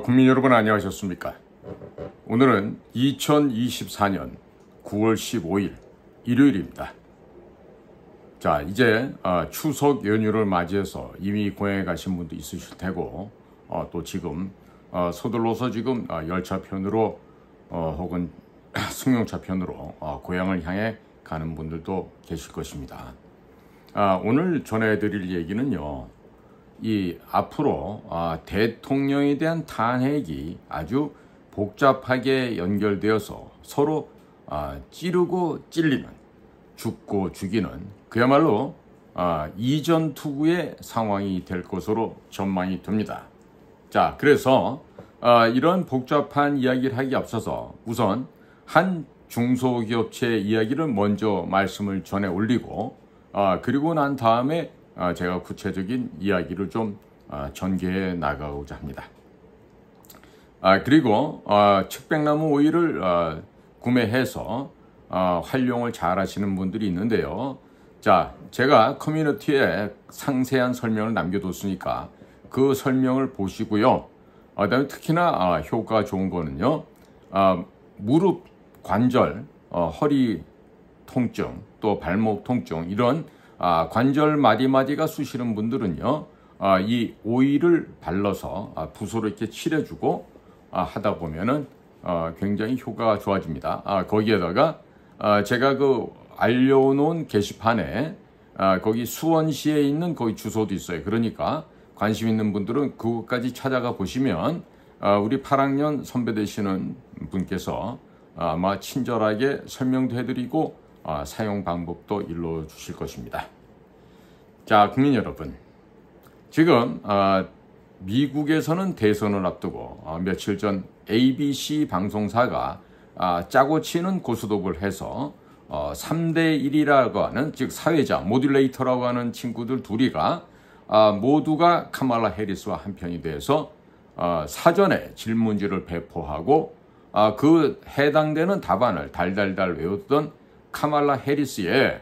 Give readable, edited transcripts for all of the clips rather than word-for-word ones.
국민 여러분 안녕하셨습니까? 오늘은 2024년 9월 15일 일요일입니다. 자, 이제 추석 연휴를 맞이해서 이미 고향에 가신 분도 있으실 테고 또 지금 서둘러서 지금 열차 편으로 혹은 승용차 편으로 고향을 향해 가는 분들도 계실 것입니다. 오늘 전해드릴 얘기는요, 이 앞으로 대통령에 대한 탄핵이 아주 복잡하게 연결되어서 서로 찌르고 찔리는, 죽고 죽이는 그야말로 이전투구의 상황이 될 것으로 전망이 됩니다. 자, 그래서 이런 복잡한 이야기를 하기 앞서서 우선 한 중소기업체 이야기를 먼저 말씀을 전해 올리고 그리고 난 다음에 제가 구체적인 이야기를 좀 전개해 나가고자 합니다. 그리고 측백나무 오일을 구매해서 활용을 잘 하시는 분들이 있는데요. 자, 제가 커뮤니티에 상세한 설명을 남겨뒀으니까 그 설명을 보시고요. 그다음에 특히나 효과가 좋은 거는요, 무릎 관절, 허리 통증, 또 발목 통증, 이런 관절 마디마디가 쑤시는 분들은요, 이 오일을 발라서 붓으로 이렇게 칠해주고 하다 보면은 굉장히 효과가 좋아집니다. 거기에다가 제가 그 알려놓은 게시판에 거기 수원시에 있는 거기 주소도 있어요. 그러니까 관심 있는 분들은 그것까지 찾아가 보시면 우리 8학년 선배 되시는 분께서 아마 친절하게 설명도 해드리고 사용 방법도 일러주실 것입니다. 자, 국민 여러분, 지금 미국에서는 대선을 앞두고 며칠 전 ABC 방송사가 짜고 치는 고스톱을 해서 3대1이라고 하는, 즉 사회자, 모듈레이터라고 하는 친구들 둘이가 모두가 카말라 해리스와 한편이 돼서 사전에 질문지를 배포하고 그 해당되는 답안을 달달달 외웠던 카말라 해리스의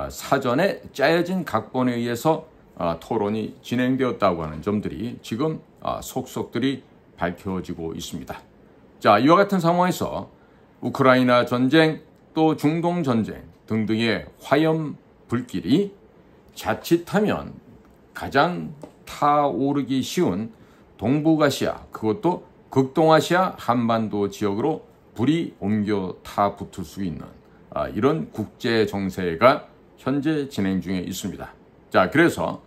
사전에 짜여진 각본에 의해서 토론이 진행되었다고 하는 점들이 지금 속속들이 밝혀지고 있습니다. 자, 이와 같은 상황에서 우크라이나 전쟁, 또 중동 전쟁 등등의 화염 불길이 자칫하면 가장 타오르기 쉬운 동북아시아, 그것도 극동아시아 한반도 지역으로 불이 옮겨 타 붙을 수 있는 이런 국제 정세가 현재 진행 중에 있습니다. 자, 그래서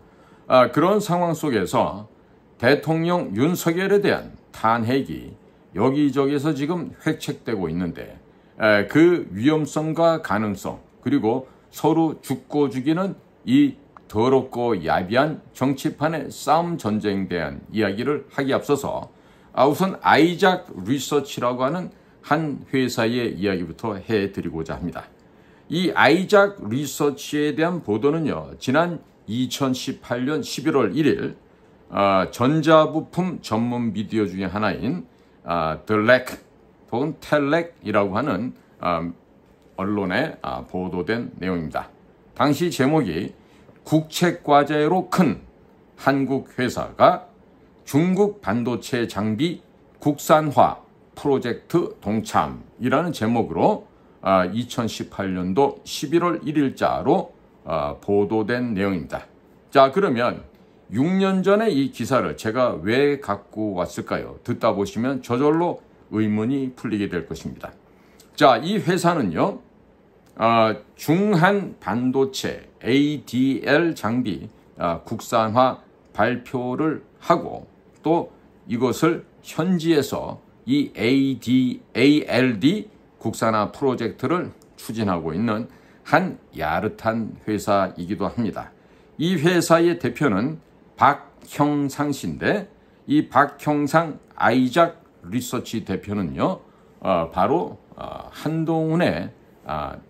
그런 상황 속에서 대통령 윤석열에 대한 탄핵이 여기저기서 지금 획책되고 있는데 그 위험성과 가능성, 그리고 서로 죽고 죽이는 이 더럽고 야비한 정치판의 싸움 전쟁에 대한 이야기를 하기 앞서서 우선 아이작 리서치라고 하는 한 회사의 이야기부터 해드리고자 합니다. 이 아이작 리서치에 대한 보도는요, 지난 2018년 11월 1일 전자부품 전문 미디어 중에 하나인 The Lek 혹은 텔렉이라고 하는 언론에 보도된 내용입니다. 당시 제목이 국책과제로 큰 한국 회사가 중국 반도체 장비 국산화 프로젝트 동참이라는 제목으로 2018년도 11월 1일자로 보도된 내용입니다. 자, 그러면 6년 전에 이 기사를 제가 왜 갖고 왔을까요? 듣다 보시면 저절로 의문이 풀리게 될 것입니다. 자, 이 회사는요, 중한 반도체 ADL 장비 국산화 발표를 하고 또 이것을 현지에서 이 ALD 국산화 프로젝트를 추진하고 있는 한 야릇한 회사이기도 합니다. 이 회사의 대표는 박형상 씨인데, 이 박형상 아이작 리서치 대표는요, 바로 한동훈의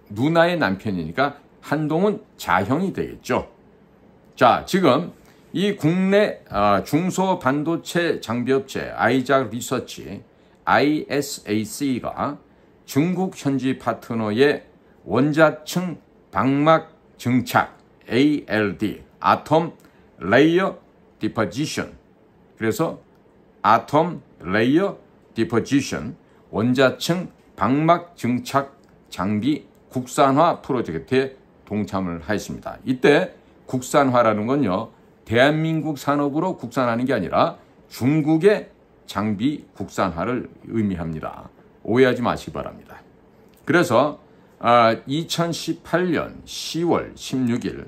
누나의 남편이니까 한동훈 자형이 되겠죠. 자, 지금 이 국내 중소반도체 장비업체 아이작 리서치 ISAC가 중국 현지 파트너의 원자층 방막 증착 ALD 아톰 레이어 디포지션, 그래서 Atom Layer Deposition 원자층 방막 증착 장비 국산화 프로젝트에 동참을 하였습니다. 이때 국산화라는 건요, 대한민국 산업으로 국산하는 게 아니라 중국의 장비 국산화를 의미합니다. 오해하지 마시기 바랍니다. 그래서 2018년 10월 16일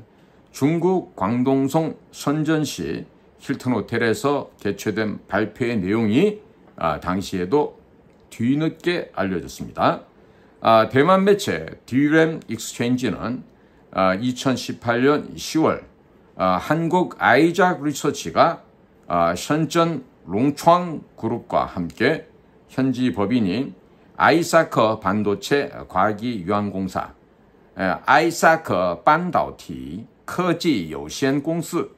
중국 광동성 선전시 힐튼 호텔에서 개최된 발표의 내용이 당시에도 뒤늦게 알려졌습니다. 대만 매체 DRAM 익스체인지는 2018년 10월 한국 아이작 리서치가 션전 롱창 그룹과 함께 현지 법인인 아이사커 반도체 과기유한공사 아이사커 반도티科技有限公司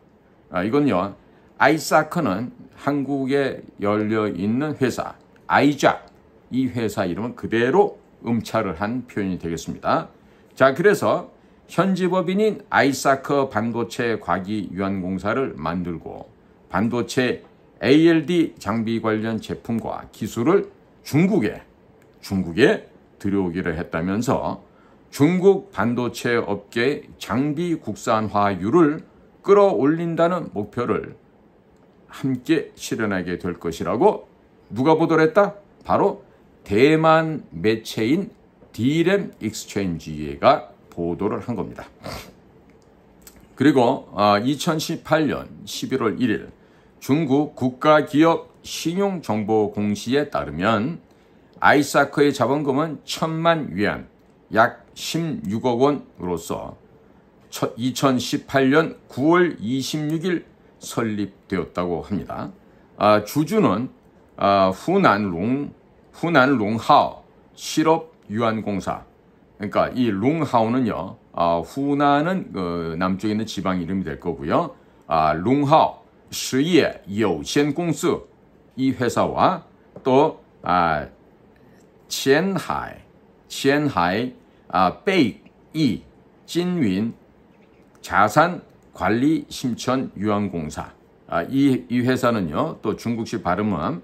이건요, 아이사커는 한국에 열려있는 회사 아이작, 이 회사 이름은 그대로 음차를 한 표현이 되겠습니다. 자, 그래서 현지 법인인 아이사커 반도체 과기유한공사를 만들고 반도체 ALD 장비 관련 제품과 기술을 중국에 들여오기를 했다면서 중국 반도체 업계 장비 국산화율을 끌어올린다는 목표를 함께 실현하게 될 것이라고 누가 보도를 했다? 바로 대만 매체인 DRAM 익스체인지가 보도를 한 겁니다. 그리고 2018년 11월 1일 중국 국가기업 신용정보공시에 따르면 아이사커의 자본금은 1,000만 위안, 약 16억 원으로서 2018년 9월 26일 설립되었다고 합니다. 주주는 후난 롱하오 실업유한공사. 그러니까 이 롱하오는요, 후난은 남쪽에 있는 지방 이름이 될 거고요. 롱하오 실业有限公司 이 회사와 또 첸하이 베이 진윈 자산 관리 심천 유한공사. 이 회사는요, 또 중국식 발음은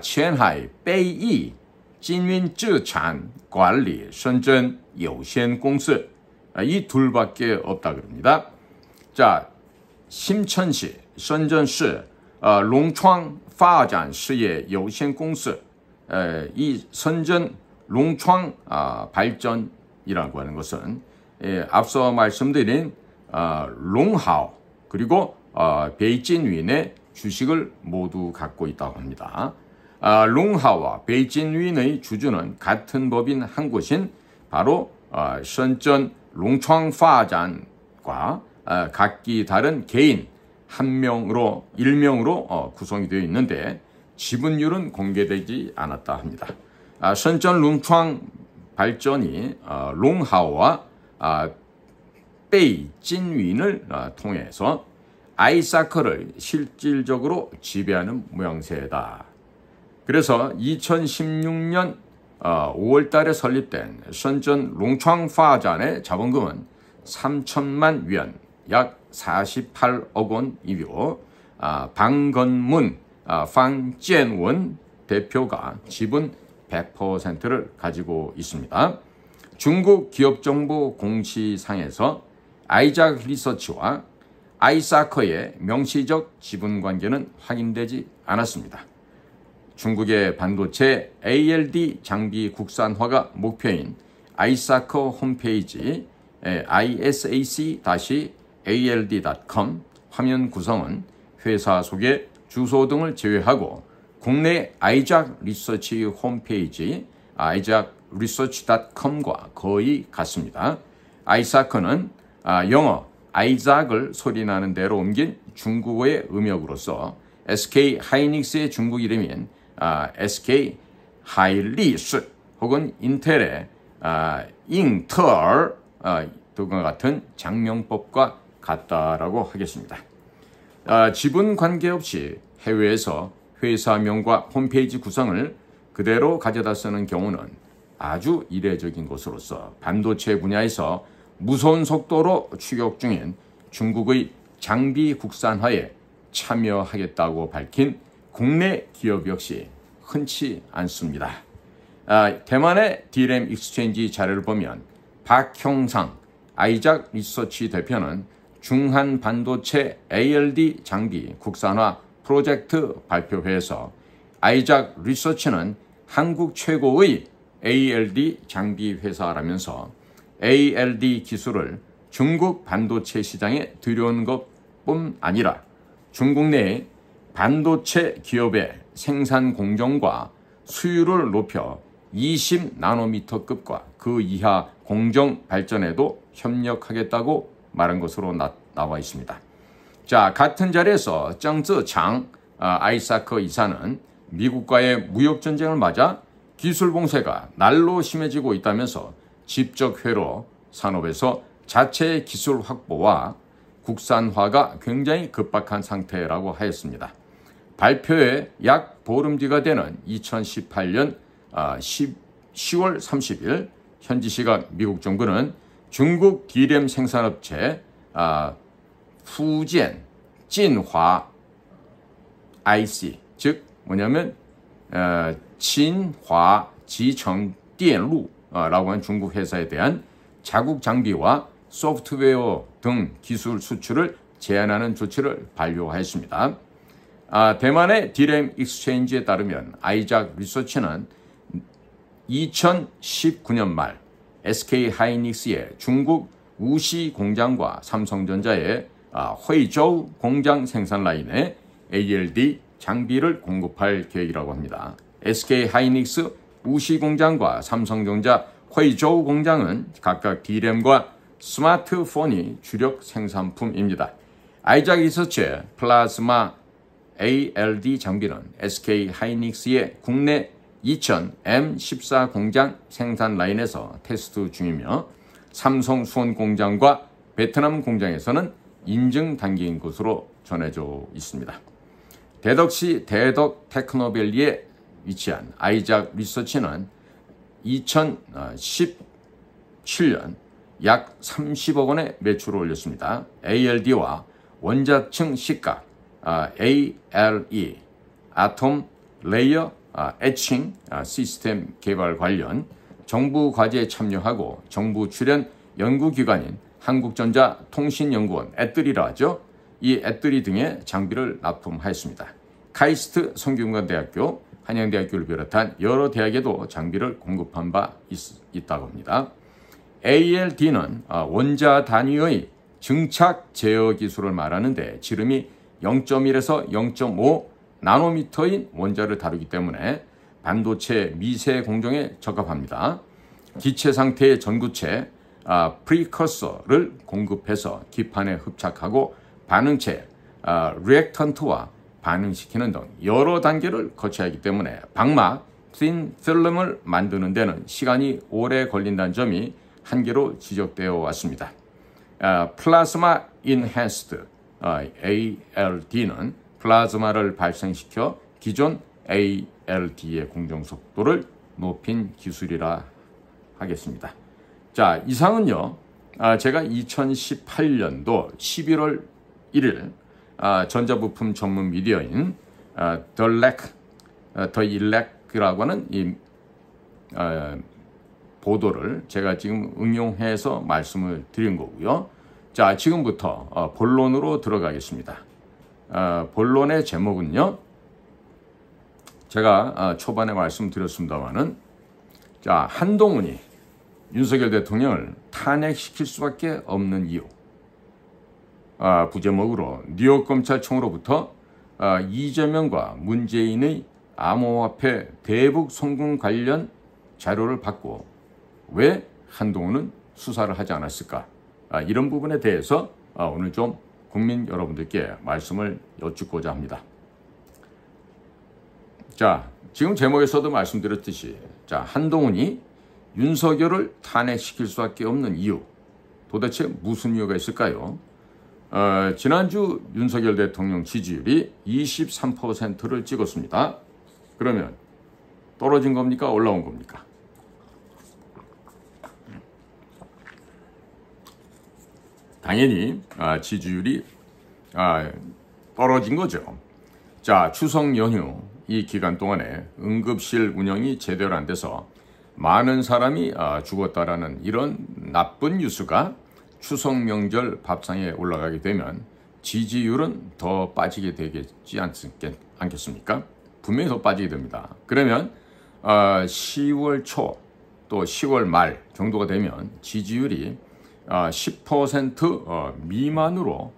첸하이 베이 진윈资产管理深圳有限公司. 이 둘밖에 없다 그럽니다. 자, 심천시深圳市롱창发展事业有限公司. 이 선전 롱창 발전이라고 하는 것은 앞서 말씀드린 롱하오 그리고 베이진윈의 주식을 모두 갖고 있다고 합니다. 롱하오와 베이진윈의 주주는 같은 법인 한 곳인 바로 선전 롱창 파잔과 각기 다른 개인 일명으로 구성이 되어 있는데 지분율은 공개되지 않았다 합니다. 선전 롱창 발전이 롱하오와 베이진윈을 통해서 아이사커를 실질적으로 지배하는 모양새다. 그래서 2016년 5월 달에 설립된 선전 롱창 파잔의 자본금은 3천만 위안, 약 48억 원이고 방건문 방지엔원 대표가 지분 100%를 가지고 있습니다. 중국 기업정보공시상에서 아이작 리서치와 아이사커의 명시적 지분관계는 확인되지 않았습니다. 중국의 반도체 ALD 장비 국산화가 목표인 아이사커 홈페이지 isac-ald.com 화면 구성은 회사 소개, 주소 등을 제외하고 국내 아이작 리서치 홈페이지 isaacresearch.com과 거의 같습니다. 아이사커는 영어 아이작을 소리나는 대로 옮긴 중국어의 음역으로서 SK 하이닉스의 중국 이름인 SK 하이리스 혹은 인텔의 잉털 등과 같은 장명법과 같다라고 하겠습니다. 지분 관계없이 해외에서 회사명과 홈페이지 구성을 그대로 가져다 쓰는 경우는 아주 이례적인 것으로서 반도체 분야에서 무서운 속도로 추격 중인 중국의 장비 국산화에 참여하겠다고 밝힌 국내 기업 역시 흔치 않습니다. 대만의 D램 익스체인지 자료를 보면 박형상 아이작 리서치 대표는 중한 반도체 ALD 장비 국산화 프로젝트 발표회에서 아이작 리서치는 한국 최고의 ALD 장비 회사라면서 ALD 기술을 중국 반도체 시장에 들여온 것뿐 아니라 중국 내 반도체 기업의 생산 공정과 수율을 높여 20나노미터급과 그 이하 공정 발전에도 협력하겠다고 말한 것으로 나와 있습니다. 자, 같은 자리에서 정즈장 아이사크 이사는 미국과의 무역 전쟁을 맞아 기술 봉쇄가 날로 심해지고 있다면서 직접회로 산업에서 자체 기술 확보와 국산화가 굉장히 급박한 상태라고 하였습니다. 발표에 약 보름 뒤가 되는 2018년 10월 30일 현지 시각 미국 정부는 중국 D램 생산업체 후젠 진화 IC 즉 뭐냐면 진화 지청電路라고 하는 중국 회사에 대한 자국 장비와 소프트웨어 등 기술 수출을 제한하는 조치를 발효하였습니다. 대만의 D램 익스체인지에 따르면 아이작 리서치는 2019년 말 SK 하이닉스의 중국 우시 공장과 삼성전자의 회이저우 공장 생산 라인에 ALD 장비를 공급할 계획이라고 합니다. SK 하이닉스 우시 공장과 삼성전자 회이저우 공장은 각각 D램과 스마트폰이 주력 생산품입니다. 아이작 리서치의 플라즈마 ALD 장비는 SK 하이닉스의 국내 2000M14 공장 생산 라인에서 테스트 중이며 삼성 수원 공장과 베트남 공장에서는 인증 단계인 것으로 전해져 있습니다. 대덕시 대덕 테크노밸리에 위치한 아이작 리서치는 2017년 약 30억 원의 매출을 올렸습니다. ALD와 원자층 식각, ALE, 아톰 레이어 애칭 시스템 개발 관련 정부 과제에 참여하고 정부 출연 연구기관인 한국전자통신연구원 애뜨리라 하죠. 이 애뜨리 등의 장비를 납품하였습니다. 카이스트 성균관대학교, 한양대학교를 비롯한 여러 대학에도 장비를 공급한 바 있다고 합니다. ALD는 원자 단위의 증착 제어 기술을 말하는데 지름이 0.1에서 0.5 나노미터인 원자를 다루기 때문에 반도체 미세 공정에 적합합니다. 기체 상태의 전구체 프리커서를 공급해서 기판에 흡착하고 반응체 리액턴트와 반응시키는 등 여러 단계를 거쳐야 하기 때문에 방막 틴 필름을 만드는 데는 시간이 오래 걸린다는 점이 한계로 지적되어 왔습니다. 플라즈마 인핸스드 ALD는 플라즈마를 발생시켜 기존 ALD의 공정 속도를 높인 기술이라 하겠습니다. 자, 이상은요, 제가 2018년도 11월 1일 전자부품 전문 미디어인 The Elec라고 하는 이 보도를 제가 지금 응용해서 말씀을 드린 거고요. 자, 지금부터 본론으로 들어가겠습니다. 본론의 제목은요, 제가 초반에 말씀드렸습니다마는, 자, 한동훈이 윤석열 대통령을 탄핵시킬 수밖에 없는 이유. 부제목으로 뉴욕 검찰청으로부터 이재명과 문재인의 암호화폐 대북 송금 관련 자료를 받고 왜 한동훈은 수사를 하지 않았을까? 이런 부분에 대해서 오늘 좀 국민 여러분들께 말씀을 여쭙고자 합니다. 자, 지금 제목에서도 말씀드렸듯이, 자, 한동훈이 윤석열을 탄핵시킬 수밖에 없는 이유, 도대체 무슨 이유가 있을까요? 지난주 윤석열 대통령 지지율이 23%를 찍었습니다. 그러면 떨어진 겁니까? 올라온 겁니까? 당연히 지지율이 떨어진 거죠. 자, 추석 연휴 이 기간 동안에 응급실 운영이 제대로 안 돼서 많은 사람이 죽었다라는 이런 나쁜 뉴스가 추석 명절 밥상에 올라가게 되면 지지율은 더 빠지게 되겠지 않겠습니까? 분명히 더 빠지게 됩니다. 그러면 10월 초 또 10월 말 정도가 되면 지지율이 10% 미만으로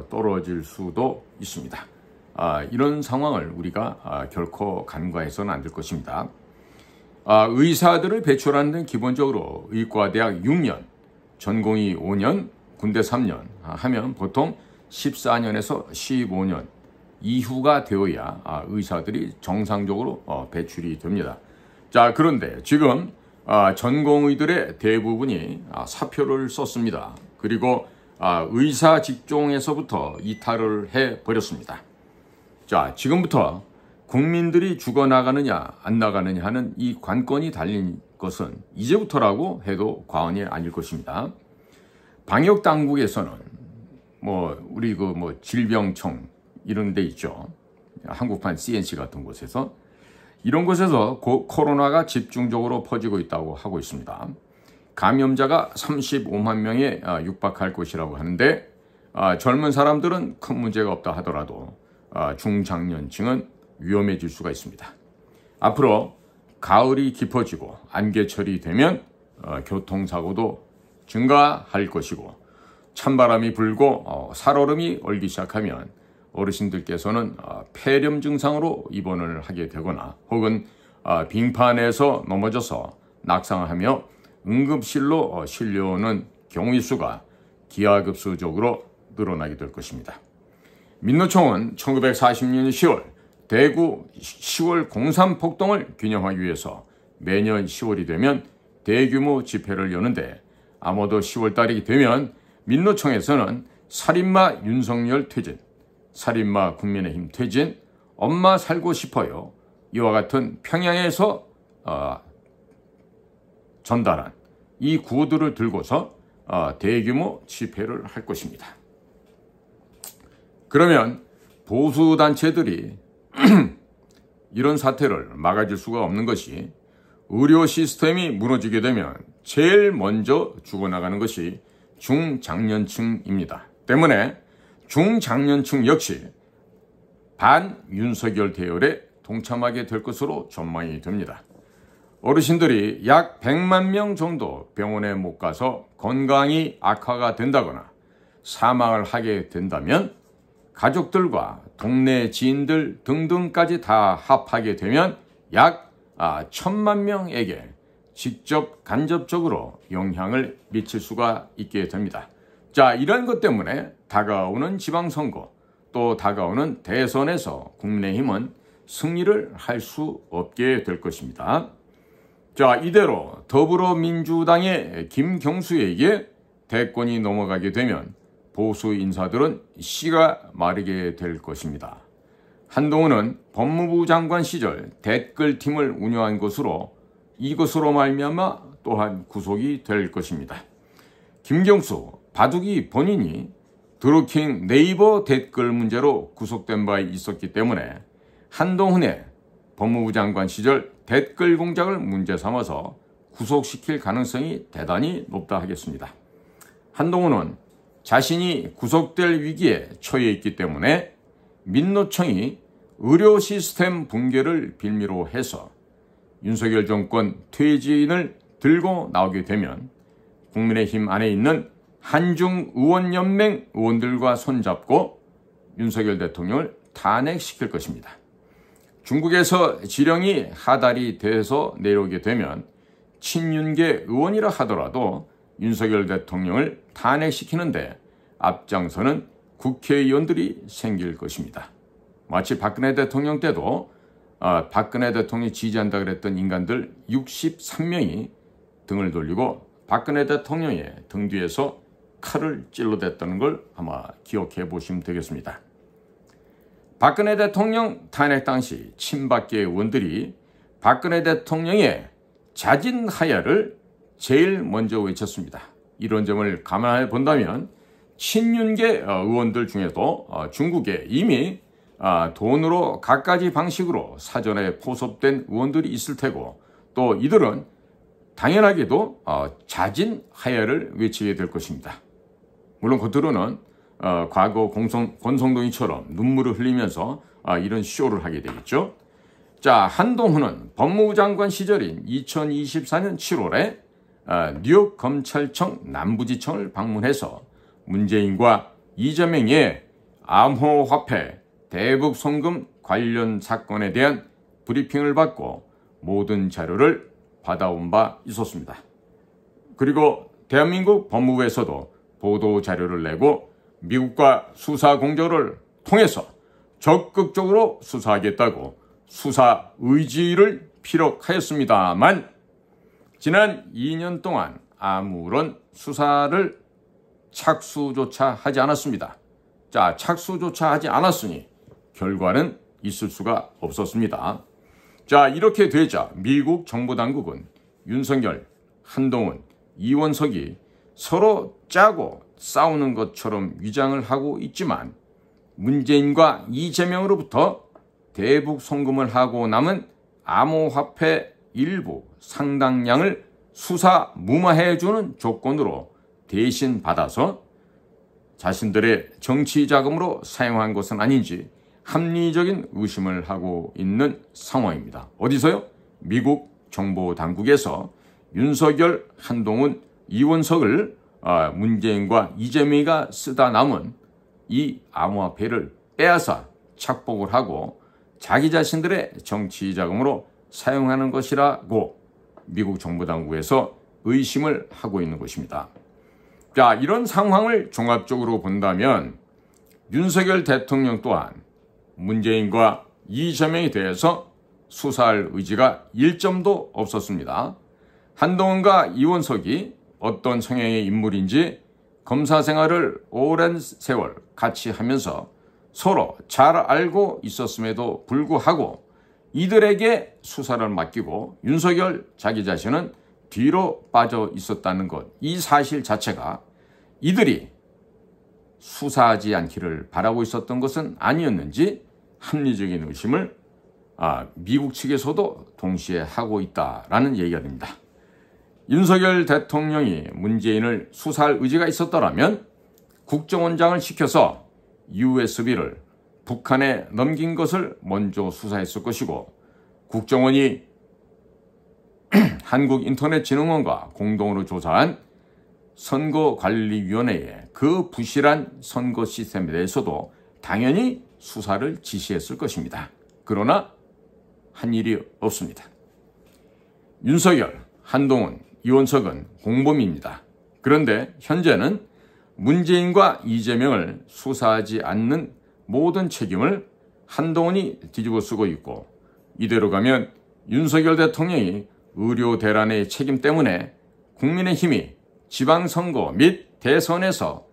떨어질 수도 있습니다. 이런 상황을 우리가 결코 간과해서는 안 될 것입니다. 의사들을 배출하는 데는 기본적으로 의과대학 6년, 전공의 5년, 군대 3년 하면 보통 14년에서 15년 이후가 되어야 의사들이 정상적으로 배출이 됩니다. 자, 그런데 지금 전공의들의 대부분이 사표를 썼습니다. 그리고 의사 직종에서부터 이탈을 해버렸습니다. 자, 지금부터 국민들이 죽어나가느냐 안 나가느냐 하는 이 관건이 달린 것은 이제부터라고 해도 과언이 아닐 것입니다. 방역 당국에서는 우리 질병청 이런 데 있죠. 한국판 CNC 같은 곳에서 이런 곳에서 코로나가 집중적으로 퍼지고 있다고 하고 있습니다. 감염자가 35만 명에 육박할 것이라고 하는데 젊은 사람들은 큰 문제가 없다 하더라도 중장년층은 위험해질 수가 있습니다. 앞으로 가을이 깊어지고 안개철이 되면 교통사고도 증가할 것이고 찬바람이 불고 살얼음이 얼기 시작하면 어르신들께서는 폐렴 증상으로 입원을 하게 되거나 혹은 빙판에서 넘어져서 낙상하며 응급실로 실려오는 경우의 수가 기하급수적으로 늘어나게 될 것입니다. 민노총은 1940년 10월 대구 10월 공산 폭동을 기념하기 위해서 매년 10월이 되면 대규모 집회를 여는데 아마도 10월달이 되면 민노총에서는 살인마 윤석열 퇴진, 살인마 국민의힘 퇴진, 엄마 살고 싶어요 이와 같은 평양에서 전달한 이 구호들을 들고서 대규모 집회를 할 것입니다. 그러면 보수단체들이 이런 사태를 막아줄 수가 없는 것이 의료 시스템이 무너지게 되면 제일 먼저 죽어나가는 것이 중장년층입니다. 때문에 중장년층 역시 반윤석열 대열에 동참하게 될 것으로 전망이 됩니다. 어르신들이 약 100만 명 정도 병원에 못 가서 건강이 악화가 된다거나 사망을 하게 된다면 가족들과 동네 지인들 등등까지 다 합하게 되면 약 1000만 명에게 직접 간접적으로 영향을 미칠 수가 있게 됩니다. 자, 이런 것 때문에 다가오는 지방선거 또 다가오는 대선에서 국민의힘은 승리를 할 수 없게 될 것입니다. 자, 이대로 더불어민주당의 김경수에게 대권이 넘어가게 되면 보수 인사들은 씨가 마르게 될 것입니다. 한동훈은 법무부 장관 시절 댓글팀을 운영한 것으로 이것으로 말미암아 또한 구속이 될 것입니다. 김경수, 바둑이 본인이 드루킹 네이버 댓글 문제로 구속된 바 있었기 때문에 한동훈의 법무부 장관 시절 댓글 공작을 문제 삼아서 구속시킬 가능성이 대단히 높다 하겠습니다. 한동훈은 자신이 구속될 위기에 처해 있기 때문에 민노총이 의료 시스템 붕괴를 빌미로 해서 윤석열 정권 퇴진을 들고 나오게 되면 국민의힘 안에 있는 한중의원연맹 의원들과 손잡고 윤석열 대통령을 탄핵시킬 것입니다. 중국에서 지령이 하달이 돼서 내려오게 되면 친윤계 의원이라 하더라도 윤석열 대통령을 탄핵시키는데 앞장서는 국회의원들이 생길 것입니다. 마치 박근혜 대통령 때도 박근혜 대통령이 지지한다 그랬던 인간들 63명이 등을 돌리고 박근혜 대통령의 등 뒤에서 칼을 찔러댔다는 걸 아마 기억해 보시면 되겠습니다. 박근혜 대통령 탄핵 당시 친박계 의원들이 박근혜 대통령의 자진 하야를 제일 먼저 외쳤습니다. 이런 점을 감안해 본다면 친윤계 의원들 중에도 중국에 이미 돈으로 갖가지 방식으로 사전에 포섭된 의원들이 있을 테고 또 이들은 당연하게도 자진 하야를 외치게 될 것입니다. 물론 겉으로는 과거 권성동이처럼 눈물을 흘리면서 이런 쇼를 하게 되겠죠. 자, 한동훈은 법무부 장관 시절인 2024년 7월에 뉴욕 검찰청 남부지청을 방문해서 문재인과 이재명의 암호화폐 대북 송금 관련 사건에 대한 브리핑을 받고 모든 자료를 받아온 바 있었습니다. 그리고 대한민국 법무부에서도 보도 자료를 내고 미국과 수사 공조를 통해서 적극적으로 수사하겠다고 수사 의지를 피력하였습니다만 지난 2년 동안 아무런 수사를 착수조차 하지 않았습니다. 자, 착수조차 하지 않았으니 결과는 있을 수가 없었습니다. 자, 이렇게 되자 미국 정보당국은 윤석열, 한동훈, 이원석이 서로 짜고 싸우는 것처럼 위장을 하고 있지만 문재인과 이재명으로부터 대북 송금을 하고 남은 암호화폐 일부 상당량을 수사 무마해주는 조건으로 대신 받아서 자신들의 정치 자금으로 사용한 것은 아닌지 합리적인 의심을 하고 있는 상황입니다. 어디서요? 미국 정보당국에서 윤석열, 한동훈, 이원석을 문재인과 이재명이가 쓰다 남은 이 암호화폐를 빼앗아 착복을 하고 자기 자신들의 정치 자금으로 사용하는 것이라고 미국 정보당국에서 의심을 하고 있는 것입니다. 자, 이런 상황을 종합적으로 본다면 윤석열 대통령 또한 문재인과 이재명에 대해서 수사할 의지가 일점도 없었습니다. 한동훈과 이원석이 어떤 성향의 인물인지 검사 생활을 오랜 세월 같이 하면서 서로 잘 알고 있었음에도 불구하고 이들에게 수사를 맡기고 윤석열 자기 자신은 뒤로 빠져 있었다는 것, 이 사실 자체가 이들이 수사하지 않기를 바라고 있었던 것은 아니었는지 합리적인 의심을 미국 측에서도 동시에 하고 있다라는 얘기가 됩니다. 윤석열 대통령이 문재인을 수사할 의지가 있었더라면 국정원장을 시켜서 USB를 북한에 넘긴 것을 먼저 수사했을 것이고 국정원이 한국인터넷진흥원과 공동으로 조사한 선거관리위원회의 그 부실한 선거 시스템에 대해서도 당연히 수사를 지시했을 것입니다. 그러나 한 일이 없습니다. 윤석열, 한동훈, 이원석은 공범입니다. 그런데 현재는 문재인과 이재명을 수사하지 않는 모든 책임을 한동훈이 뒤집어 쓰고 있고 이대로 가면 윤석열 대통령이 의료 대란의 책임 때문에 국민의힘이 지방선거 및 대선에서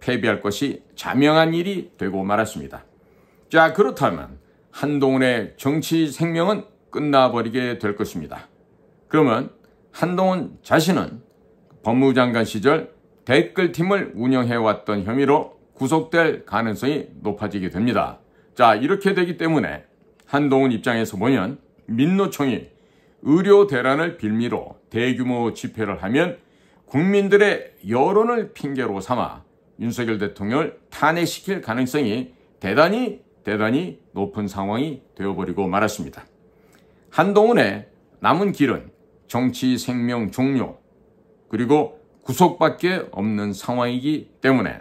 패배할 것이 자명한 일이 되고 말았습니다. 자, 그렇다면 한동훈의 정치 생명은 끝나버리게 될 것입니다. 그러면 한동훈 자신은 법무부 장관 시절 댓글팀을 운영해왔던 혐의로 구속될 가능성이 높아지게 됩니다. 자, 이렇게 되기 때문에 한동훈 입장에서 보면 민노총이 의료 대란을 빌미로 대규모 집회를 하면 국민들의 여론을 핑계로 삼아 윤석열 대통령을 탄핵시킬 가능성이 대단히 높은 상황이 되어버리고 말았습니다. 한동훈의 남은 길은 정치 생명 종료 그리고 구속밖에 없는 상황이기 때문에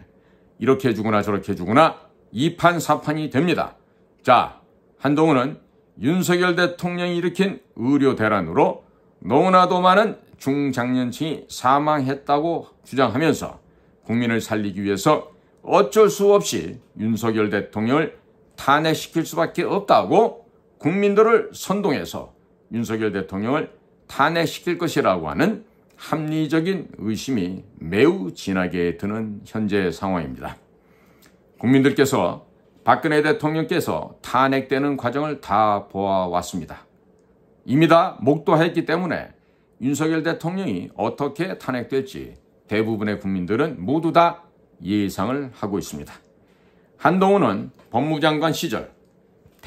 이렇게 해주거나 저렇게 해주거나 이판사판이 됩니다. 자, 한동훈은 윤석열 대통령이 일으킨 의료 대란으로 너무나도 많은 중장년층이 사망했다고 주장하면서 국민을 살리기 위해서 어쩔 수 없이 윤석열 대통령을 탄핵시킬 수밖에 없다고 국민들을 선동해서 윤석열 대통령을 탄핵시킬 것이라고 하는 합리적인 의심이 매우 진하게 드는 현재 상황입니다. 국민들께서 박근혜 대통령께서 탄핵되는 과정을 다 보아왔습니다. 이미 다 목도했기 때문에 윤석열 대통령이 어떻게 탄핵될지 대부분의 국민들은 모두 다 예상을 하고 있습니다. 한동훈은 법무부 장관 시절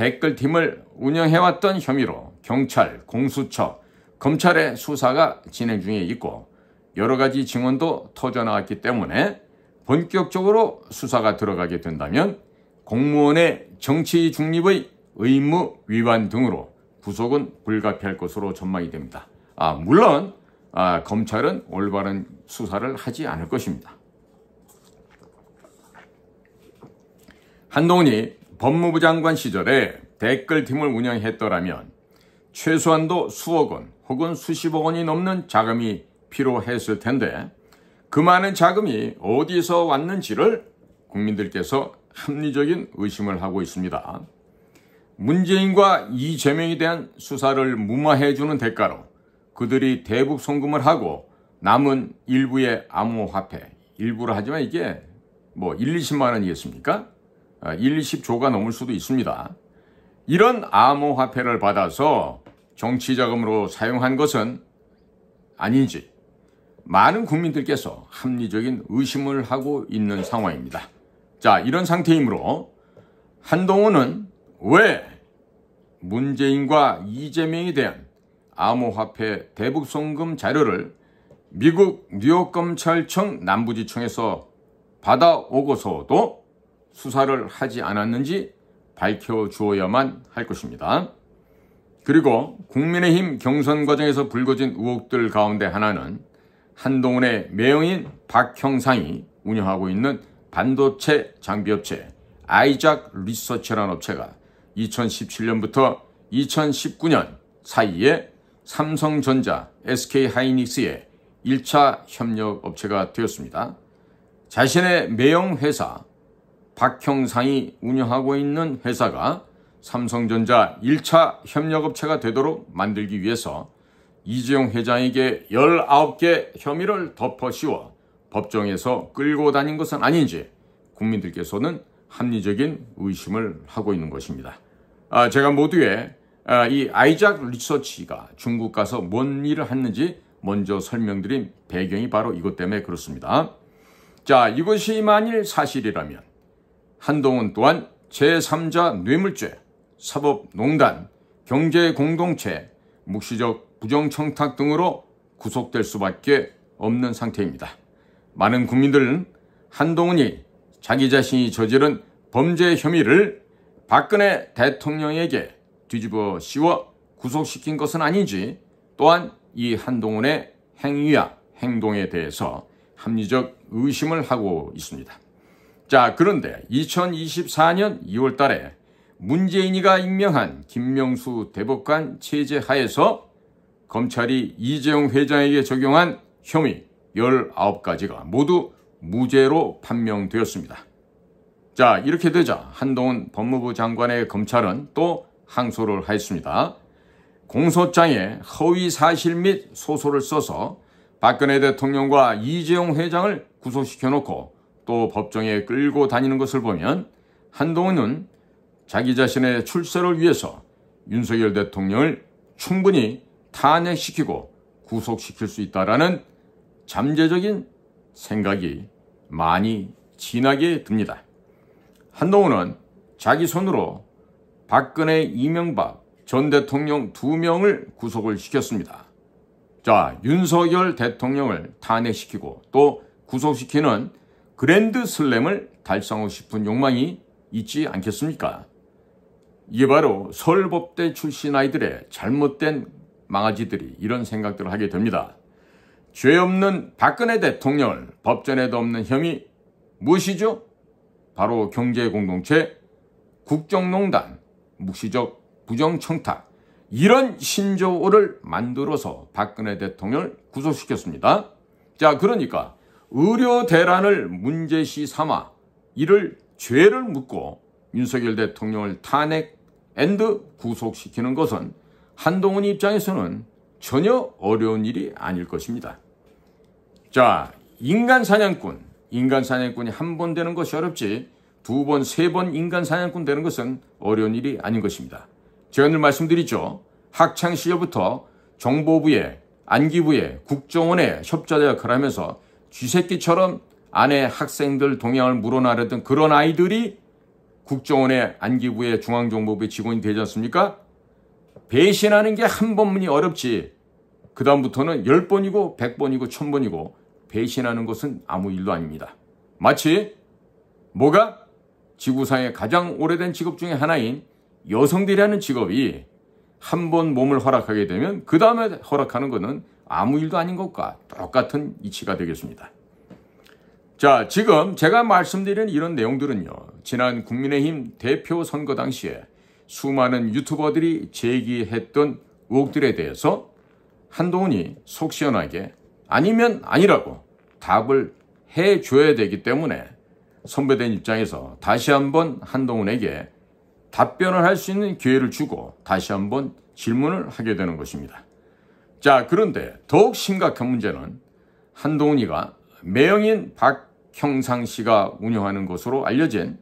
댓글팀을 운영해왔던 혐의로 경찰, 공수처, 검찰의 수사가 진행 중에 있고 여러 가지 증언도 터져나왔기 때문에 본격적으로 수사가 들어가게 된다면 공무원의 정치 중립의 의무 위반 등으로 구속은 불가피할 것으로 전망이 됩니다. 물론 검찰은 올바른 수사를 하지 않을 것입니다. 한동훈이 법무부 장관 시절에 댓글팀을 운영했더라면 최소한도 수억 원 혹은 수십억 원이 넘는 자금이 필요했을 텐데 그 많은 자금이 어디서 왔는지를 국민들께서 합리적인 의심을 하고 있습니다. 문재인과 이재명에 대한 수사를 무마해주는 대가로 그들이 대북 송금을 하고 남은 일부의 암호화폐, 일부를 하지만 이게 1, 20만 원이겠습니까? 1, 20조가 넘을 수도 있습니다. 이런 암호화폐를 받아서 정치자금으로 사용한 것은 아닌지 많은 국민들께서 합리적인 의심을 하고 있는 상황입니다. 자, 이런 상태이므로 한동훈은 왜 문재인과 이재명에 대한 암호화폐 대북 송금 자료를 미국 뉴욕검찰청 남부지청에서 받아오고서도 수사를 하지 않았는지 밝혀주어야만 할 것입니다. 그리고 국민의힘 경선 과정에서 불거진 의혹들 가운데 하나는 한동훈의 매형인 박형상이 운영하고 있는 반도체 장비업체 아이작 리서치라는 업체가 2017년부터 2019년 사이에 삼성전자, SK하이닉스의 1차 협력 업체가 되었습니다. 자신의 매형 회사 박형상이 운영하고 있는 회사가 삼성전자 1차 협력업체가 되도록 만들기 위해서 이재용 회장에게 19개 혐의를 덮어씌워 법정에서 끌고 다닌 것은 아닌지 국민들께서는 합리적인 의심을 하고 있는 것입니다. 제가 모두에 이 아이작 리서치가 중국 가서 뭔 일을 했는지 먼저 설명드린 배경이 바로 이것 때문에 그렇습니다. 자, 이것이 만일 사실이라면 한동훈 또한 제3자 뇌물죄, 사법농단, 경제공동체, 묵시적 부정청탁 등으로 구속될 수밖에 없는 상태입니다. 많은 국민들은 한동훈이 자기 자신이 저지른 범죄 혐의를 박근혜 대통령에게 뒤집어 씌워 구속시킨 것은 아닌지 또한 이 한동훈의 행위와 행동에 대해서 합리적 의심을 하고 있습니다. 자, 그런데 2024년 2월 달에 문재인이가 임명한 김명수 대법관 체제 하에서 검찰이 이재용 회장에게 적용한 혐의 19가지가 모두 무죄로 판명되었습니다. 자, 이렇게 되자 한동훈 법무부 장관의 검찰은 또 항소를 하였습니다. 공소장에 허위 사실 및 소소를 써서 박근혜 대통령과 이재용 회장을 구속시켜놓고 또 법정에 끌고 다니는 것을 보면 한동훈은 자기 자신의 출세를 위해서 윤석열 대통령을 충분히 탄핵시키고 구속시킬 수 있다라는 잠재적인 생각이 많이 진하게 듭니다. 한동훈은 자기 손으로 박근혜, 이명박 전 대통령 2명을 구속을 시켰습니다. 자, 윤석열 대통령을 탄핵시키고 또 구속시키는 그랜드 슬램을 달성하고 싶은 욕망이 있지 않겠습니까? 이게 바로 서울법대 출신 아이들의 잘못된 망아지들이 이런 생각들을 하게 됩니다. 죄 없는 박근혜 대통령을 법전에도 없는 혐의 무엇이죠? 바로 경제공동체, 국정농단, 묵시적 부정청탁 이런 신조어를 만들어서 박근혜 대통령을 구속시켰습니다. 자, 그러니까 의료 대란을 문제시 삼아 이를 죄를 묻고 윤석열 대통령을 탄핵 앤드 구속시키는 것은 한동훈 입장에서는 전혀 어려운 일이 아닐 것입니다. 자, 인간 사냥꾼이 한 번 되는 것이 어렵지 2번, 3번 인간 사냥꾼 되는 것은 어려운 일이 아닌 것입니다. 제가 늘 말씀드리죠. 학창시절부터 정보부에, 안기부에, 국정원에 협조자 역할을 하면서 쥐새끼처럼 안에 학생들 동향을 물어나르던 그런 아이들이 국정원의 안기부의 중앙정보부의 직원이 되지 않습니까? 배신하는 게 한 번만이 어렵지 그 다음부터는 10번이고 100번이고 1000번이고 배신하는 것은 아무 일도 아닙니다. 마치 뭐가? 지구상의 가장 오래된 직업 중에 하나인 여성들이라는 직업이 한 번 몸을 허락하게 되면 그 다음에 허락하는 것은 아무 일도 아닌 것과 똑같은 이치가 되겠습니다. 자, 지금 제가 말씀드린 이런 내용들은요, 지난 국민의힘 대표 선거 당시에 수많은 유튜버들이 제기했던 의혹들에 대해서 한동훈이 속 시원하게 아니면 아니라고 답을 해줘야 되기 때문에 선배된 입장에서 다시 한번 한동훈에게 답변을 할 수 있는 기회를 주고 다시 한번 질문을 하게 되는 것입니다. 자, 그런데 더욱 심각한 문제는 한동훈이가 매형인 박형상 씨가 운영하는 것으로 알려진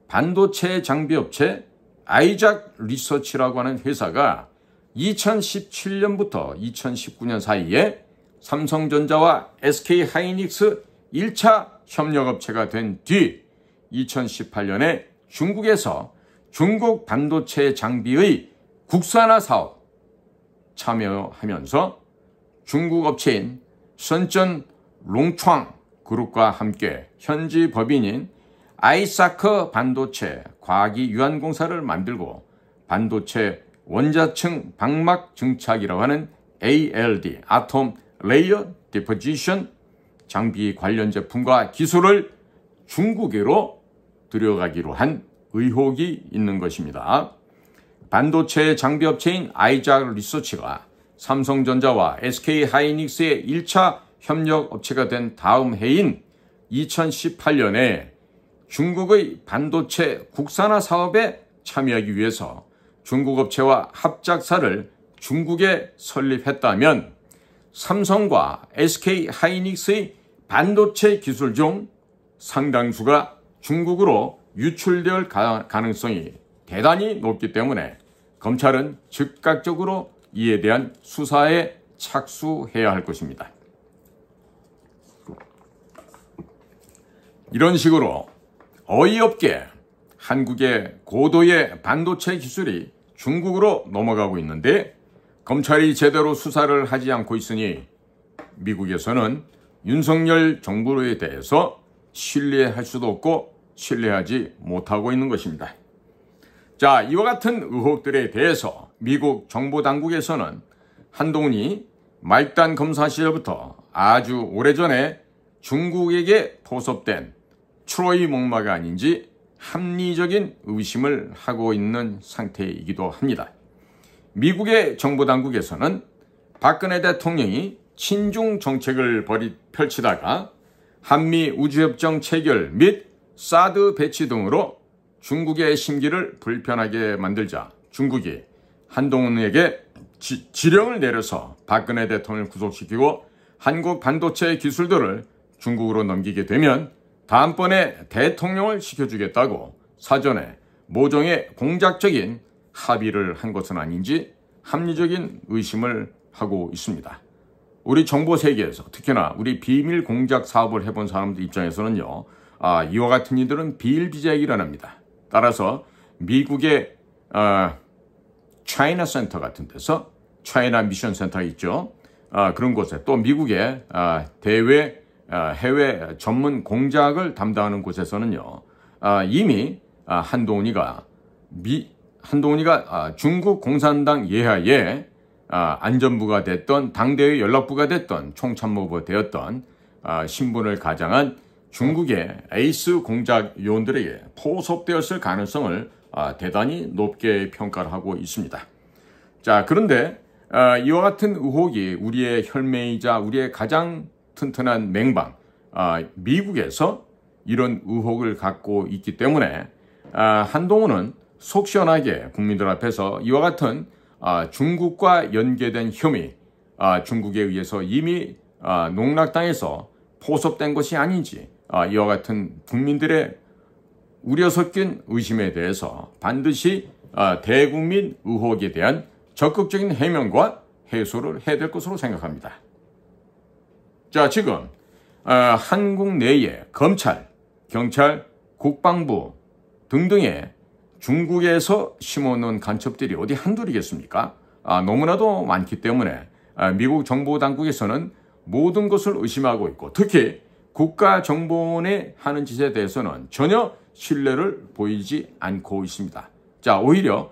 반도체 장비업체 아이작 리서치라고 하는 회사가 2017년부터 2019년 사이에 삼성전자와 SK하이닉스 1차 협력업체가 된 뒤 2018년에 중국에서 중국 반도체 장비의 국산화 사업 참여하면서 중국 업체인 선전 롱창 그룹과 함께 현지 법인인 아이사크 반도체 과기유한공사를 만들고 반도체 원자층 방막 증착이라고 하는 ALD 아톰 레이어 디포지션 장비 관련 제품과 기술을 중국으로 들여가기로 한 의혹이 있는 것입니다. 반도체 장비업체인 아이작 리서치가 삼성전자와 SK하이닉스의 1차 협력업체가 된 다음 해인 2018년에 중국의 반도체 국산화 사업에 참여하기 위해서 중국 업체와 합작사를 중국에 설립했다면 삼성과 SK하이닉스의 반도체 기술 중 상당수가 중국으로 유출될 가능성이 대단히 높기 때문에 검찰은 즉각적으로 이에 대한 수사에 착수해야 할 것입니다. 이런 식으로 어이없게 한국의 고도의 반도체 기술이 중국으로 넘어가고 있는데 검찰이 제대로 수사를 하지 않고 있으니 미국에서는 윤석열 정부에 대해서 신뢰할 수도 없고 신뢰하지 못하고 있는 것입니다. 자, 이와 같은 의혹들에 대해서 미국 정보당국에서는 한동훈이 말단 검사 시절부터 아주 오래전에 중국에게 포섭된 트로이 목마가 아닌지 합리적인 의심을 하고 있는 상태이기도 합니다. 미국의 정보당국에서는 박근혜 대통령이 친중 정책을 펼치다가 한미 우주협정 체결 및 사드 배치 등으로 중국의 심기를 불편하게 만들자 중국이 한동훈에게 지령을 내려서 박근혜 대통령을 구속시키고 한국 반도체 기술들을 중국으로 넘기게 되면 다음번에 대통령을 시켜주겠다고 사전에 모종의 공작적인 합의를 한 것은 아닌지 합리적인 의심을 하고 있습니다. 우리 정보 세계에서 특히나 우리 비밀 공작 사업을 해본 사람들 입장에서는요, 이와 같은 일들은 비일비재하게 일어납니다. 따라서 미국의 차이나 센터 같은 데서 차이나 미션 센터가 있죠. 그런 곳에 또 미국의 해외 전문 공작을 담당하는 곳에서는요, 이미 한동훈이가 중국 공산당 예하에 안전부가 됐던 당대의 연락부가 됐던 총참모부가 되었던 신분을 가장한 중국의 에이스 공작 요원들에게 포섭되었을 가능성을 대단히 높게 평가를 하고 있습니다. 자, 그런데 이와 같은 의혹이 우리의 혈맹이자 우리의 가장 튼튼한 맹방 미국에서 이런 의혹을 갖고 있기 때문에 한동훈은 속 시원하게 국민들 앞에서 이와 같은 중국과 연계된 혐의, 중국에 의해서 이미 농락당해서 포섭된 것이 아닌지 이와 같은 국민들의 우려 섞인 의심에 대해서 반드시 대국민 의혹에 대한 적극적인 해명과 해소를 해야 될 것으로 생각합니다. 자, 지금 한국 내에 검찰, 경찰, 국방부 등등의 중국에서 심어놓은 간첩들이 어디 한둘이겠습니까? 너무나도 많기 때문에 미국 정보당국에서는 모든 것을 의심하고 있고 특히 국가정보원이 하는 짓에 대해서는 전혀 신뢰를 보이지 않고 있습니다. 자, 오히려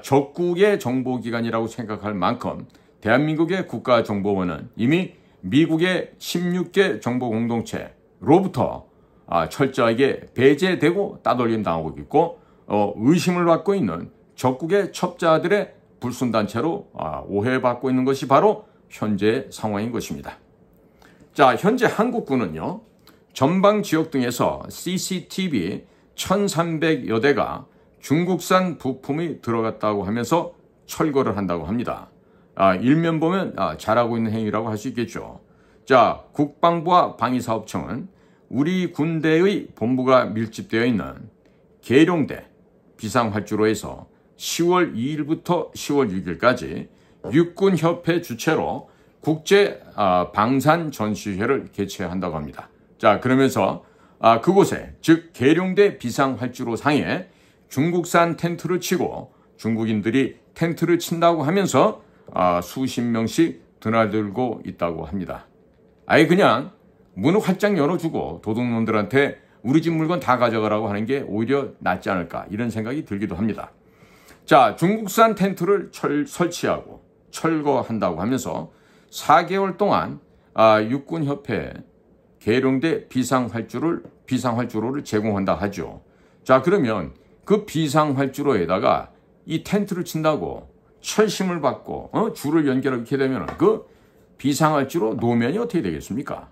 적국의 정보기관이라고 생각할 만큼 대한민국의 국가정보원은 이미 미국의 16개 정보공동체로부터 철저하게 배제되고 따돌림 당하고 있고 의심을 받고 있는 적국의 첩자들의 불순단체로 오해받고 있는 것이 바로 현재 상황인 것입니다. 자, 현재 한국군은요, 전방 지역 등에서 CCTV 1,300여 대가 중국산 부품이 들어갔다고 하면서 철거를 한다고 합니다. 일면 보면 잘하고 있는 행위라고 할 수 있겠죠. 자, 국방부와 방위사업청은 우리 군대의 본부가 밀집되어 있는 계룡대 비상활주로에서 10월 2일부터 10월 6일까지 육군협회 주최로 국제 방산 전시회를 개최한다고 합니다. 자, 그러면서 그곳에 즉 계룡대 비상활주로 상에 중국산 텐트를 치고 중국인들이 텐트를 친다고 하면서 수십 명씩 드나들고 있다고 합니다. 아예 그냥 문을 활짝 열어주고 도둑놈들한테 우리 집 물건 다 가져가라고 하는 게 오히려 낫지 않을까 이런 생각이 들기도 합니다. 자, 중국산 텐트를 설치하고 철거한다고 하면서 4개월 동안 육군협회 계룡대 비상활주로를 제공한다 하죠. 자, 그러면 그 비상활주로에다가 이 텐트를 친다고 철심을 받고 줄을 연결하게 되면 그 비상활주로 노면이 어떻게 되겠습니까?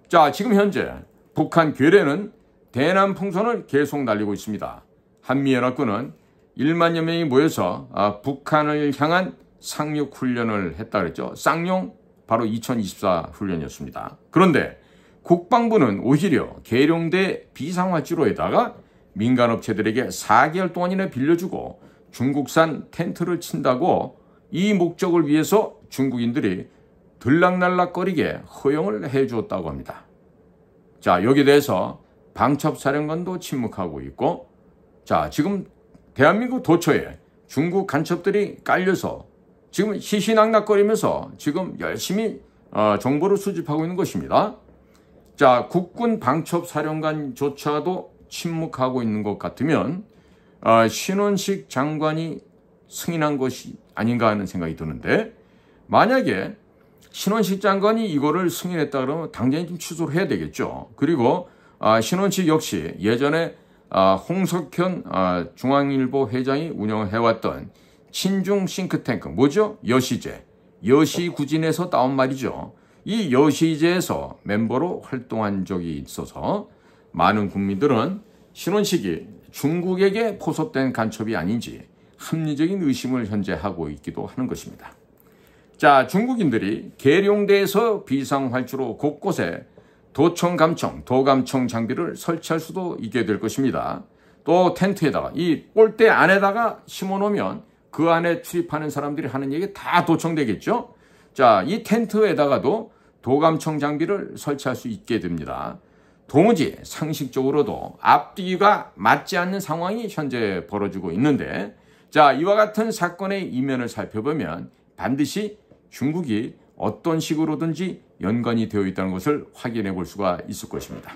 자, 지금 현재 북한 괴뢰는 대남 풍선을 계속 날리고 있습니다. 한미연합군은 1만여 명이 모여서 북한을 향한 상륙훈련을 했다 그랬죠. 쌍용 바로 2024 훈련이었습니다. 그런데 국방부는 오히려 계룡대 비상활주로에다가 민간업체들에게 4개월 동안이나 빌려주고 중국산 텐트를 친다고 이 목적을 위해서 중국인들이 들락날락거리게 허용을 해주었다고 합니다. 자, 여기에 대해서 방첩사령관도 침묵하고 있고, 자, 지금 대한민국 도처에 중국 간첩들이 깔려서 지금 희희낙낙거리면서 지금 열심히 정보를 수집하고 있는 것입니다. 자, 국군 방첩사령관조차도 침묵하고 있는 것 같으면 신원식 장관이 승인한 것이 아닌가 하는 생각이 드는데, 만약에 신원식 장관이 이거를 승인했다 그러면 당장에 좀 취소를 해야 되겠죠. 그리고 신원식 역시 예전에 홍석현 중앙일보 회장이 운영해왔던 친중 싱크탱크 뭐죠? 여시제, 여시구진에서 따온 말이죠. 이 여시제에서 멤버로 활동한 적이 있어서 많은 국민들은 신원식이 중국에게 포섭된 간첩이 아닌지 합리적인 의심을 현재 하고 있기도 하는 것입니다. 자, 중국인들이 계룡대에서 비상활주로 곳곳에 도청감청, 도감청 장비를 설치할 수도 있게 될 것입니다. 또 텐트에다가 이 꼴대 안에다가 심어놓으면 그 안에 출입하는 사람들이 하는 얘기 다 도청되겠죠. 자, 이 텐트에다가도 도감청 장비를 설치할 수 있게 됩니다. 도무지 상식적으로도 앞뒤가 맞지 않는 상황이 현재 벌어지고 있는데, 자, 이와 같은 사건의 이면을 살펴보면 반드시 중국이 어떤 식으로든지 연관이 되어 있다는 것을 확인해 볼 수가 있을 것입니다.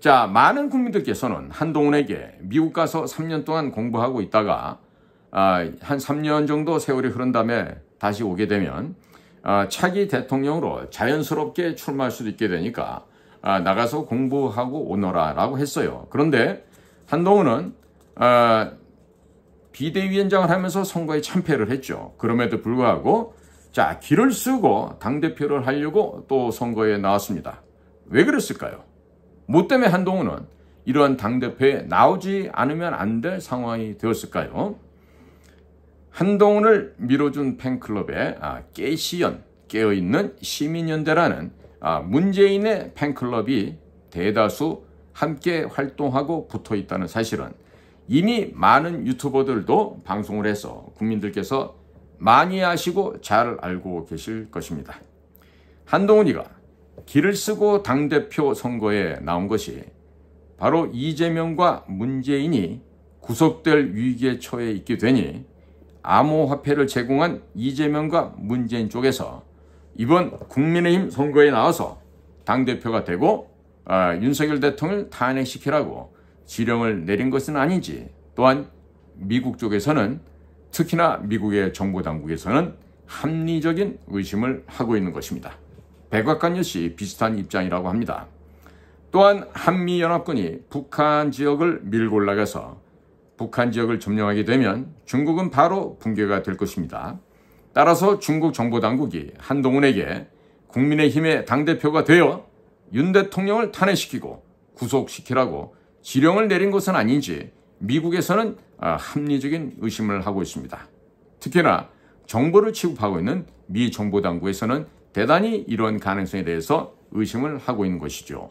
자, 많은 국민들께서는 한동훈에게 미국 가서 3년 동안 공부하고 있다가 한 3년 정도 세월이 흐른 다음에 다시 오게 되면 차기 대통령으로 자연스럽게 출마할 수도 있게 되니까 나가서 공부하고 오너라 라고 했어요. 그런데 한동훈은 비대위원장을 하면서 선거에 참패를 했죠. 그럼에도 불구하고 자, 기를 쓰고 당대표를 하려고 또 선거에 나왔습니다. 왜 그랬을까요? 뭐 때문에 한동훈은 이러한 당대표에 나오지 않으면 안 될 상황이 되었을까요? 한동훈을 밀어준 팬클럽에 깨시연, 깨어있는 시민연대라는 문재인의 팬클럽이 대다수 함께 활동하고 붙어있다는 사실은 이미 많은 유튜버들도 방송을 해서 국민들께서 많이 아시고 잘 알고 계실 것입니다. 한동훈이가 길을 쓰고 당대표 선거에 나온 것이 바로 이재명과 문재인이 구속될 위기에 처해 있게 되니 암호화폐를 제공한 이재명과 문재인 쪽에서 이번 국민의힘 선거에 나와서 당대표가 되고 윤석열 대통령을 탄핵시키라고 지령을 내린 것은 아닌지, 또한 미국 쪽에서는, 특히나 미국의 정보당국에서는 합리적인 의심을 하고 있는 것입니다. 백악관 역시 비슷한 입장이라고 합니다. 또한 한미연합군이 북한 지역을 밀고 올라가서 북한 지역을 점령하게 되면 중국은 바로 붕괴가 될 것입니다. 따라서 중국 정보당국이 한동훈에게 국민의힘의 당대표가 되어 윤 대통령을 탄핵시키고 구속시키라고 지령을 내린 것은 아닌지 미국에서는 합리적인 의심을 하고 있습니다. 특히나 정보를 취급하고 있는 미 정보당국에서는 대단히 이런 가능성에 대해서 의심을 하고 있는 것이죠.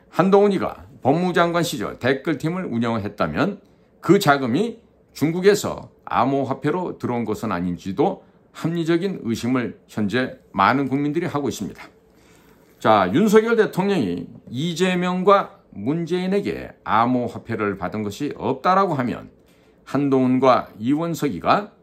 한동훈이가 법무장관 시절 댓글팀을 운영을 했다면 그 자금이 중국에서 암호화폐로 들어온 것은 아닌지도 합리적인 의심을 현재 많은 국민들이 하고 있습니다. 자, 윤석열 대통령이 이재명과 문재인에게 암호화폐를 받은 것이 없다라고 하면 한동훈과 이원석이가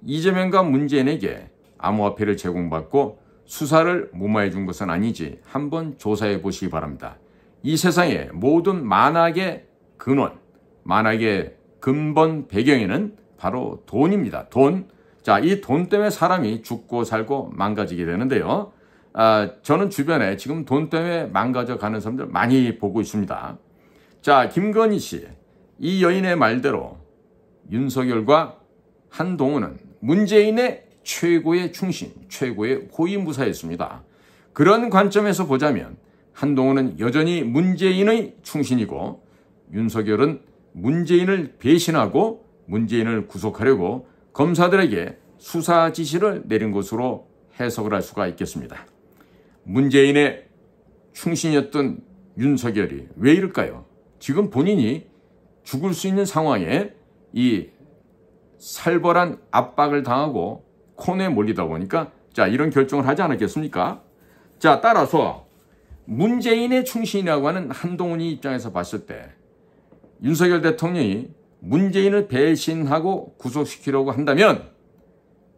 이재명과 문재인에게 암호화폐를 제공받고 수사를 무마해 준 것은 아닌지 한번 조사해 보시기 바랍니다. 이 세상의 모든 만악의 근원, 만악의 근본 배경에는 바로 돈입니다. 돈. 자, 이 돈 때문에 사람이 죽고 살고 망가지게 되는데요. 저는 주변에 지금 돈 때문에 망가져가는 사람들 많이 보고 있습니다. 자, 김건희 씨, 이 여인의 말대로 윤석열과 한동훈은 문재인의 최고의 충신, 최고의 호위무사였습니다. 그런 관점에서 보자면 한동훈은 여전히 문재인의 충신이고 윤석열은 문재인을 배신하고 문재인을 구속하려고 검사들에게 수사 지시를 내린 것으로 해석을 할 수가 있겠습니다. 문재인의 충신이었던 윤석열이 왜 이럴까요? 지금 본인이 죽을 수 있는 상황에 이 살벌한 압박을 당하고 코너에 몰리다 보니까 자, 이런 결정을 하지 않았겠습니까? 자, 따라서 문재인의 충신이라고 하는 한동훈이 입장에서 봤을 때 윤석열 대통령이 문재인을 배신하고 구속시키려고 한다면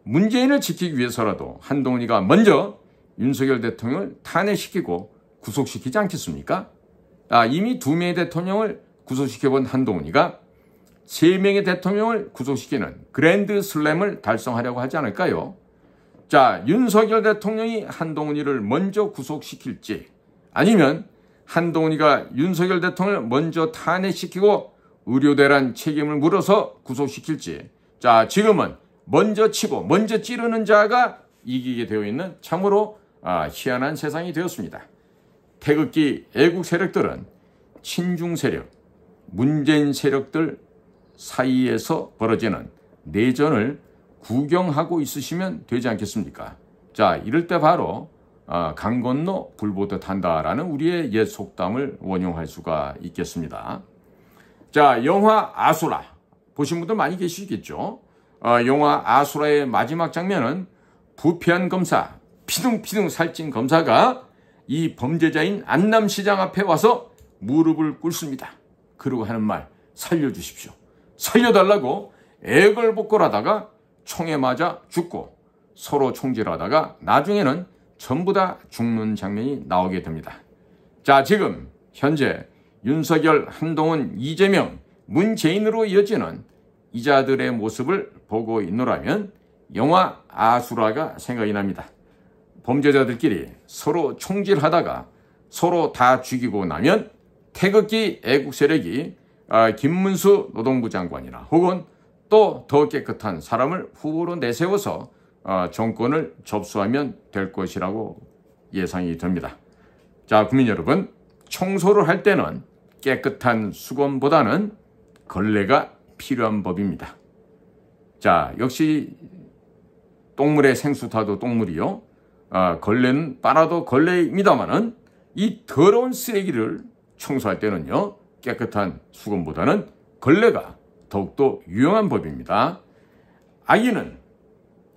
문재인을 지키기 위해서라도 한동훈이가 먼저 윤석열 대통령을 탄핵시키고 구속시키지 않겠습니까? 이미 2명의 대통령을 구속시켜본 한동훈이가 3명의 대통령을 구속시키는 그랜드 슬램을 달성하려고 하지 않을까요? 자, 윤석열 대통령이 한동훈이를 먼저 구속시킬지 아니면 한동훈이가 윤석열 대통령을 먼저 탄핵시키고 의료대란 책임을 물어서 구속시킬지, 자, 지금은 먼저 치고 먼저 찌르는 자가 이기게 되어 있는 참으로 희한한 세상이 되었습니다. 태극기 애국 세력들은 친중 세력, 문재인 세력들 사이에서 벌어지는 내전을 구경하고 있으시면 되지 않겠습니까? 자, 이럴 때 바로 강 건너 불보듯 한다라는 우리의 옛 속담을 원용할 수가 있겠습니다. 자, 영화 아수라 보신 분들 많이 계시겠죠? 영화 아수라의 마지막 장면은 부패한 검사, 피둥피둥 살찐 검사가 이 범죄자인 안남시장 앞에 와서 무릎을 꿇습니다. 그리고 하는 말, 살려주십시오. 살려달라고 애걸복걸하다가 총에 맞아 죽고 서로 총질하다가 나중에는 전부 다 죽는 장면이 나오게 됩니다. 자, 지금 현재 윤석열, 한동훈, 이재명, 문재인으로 이어지는 이자들의 모습을 보고 있노라면 영화 아수라가 생각이 납니다. 범죄자들끼리 서로 총질하다가 서로 다 죽이고 나면 태극기 애국 세력이 김문수 노동부 장관이나 혹은 또 더 깨끗한 사람을 후보로 내세워서 정권을 접수하면 될 것이라고 예상이 됩니다. 자, 국민 여러분, 청소를 할 때는 깨끗한 수건보다는 걸레가 필요한 법입니다. 자, 역시 똥물에 생수 타도 똥물이요. 걸레는 빨아도 걸레입니다만은 이 더러운 쓰레기를 청소할 때는요, 깨끗한 수건보다는 걸레가 더욱더 유용한 법입니다. 악인은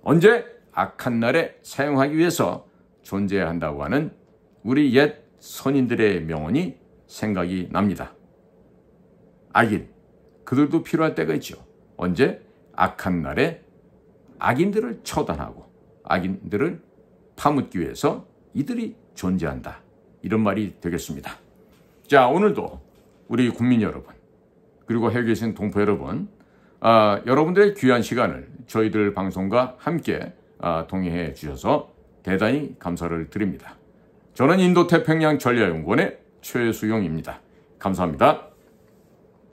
언제 악한 날에 사용하기 위해서 존재해야 한다고 하는 우리 옛 선인들의 명언이 생각이 납니다. 악인, 그들도 필요할 때가 있죠. 언제? 악한 날에 악인들을 처단하고 악인들을 파묻기 위해서 이들이 존재한다. 이런 말이 되겠습니다. 자, 오늘도 우리 국민 여러분, 그리고 해외에 계신 동포 여러분, 여러분들의 귀한 시간을 저희들 방송과 함께 동행해 주셔서 대단히 감사를 드립니다. 저는 인도태평양 전략연구원의 최수용입니다. 감사합니다.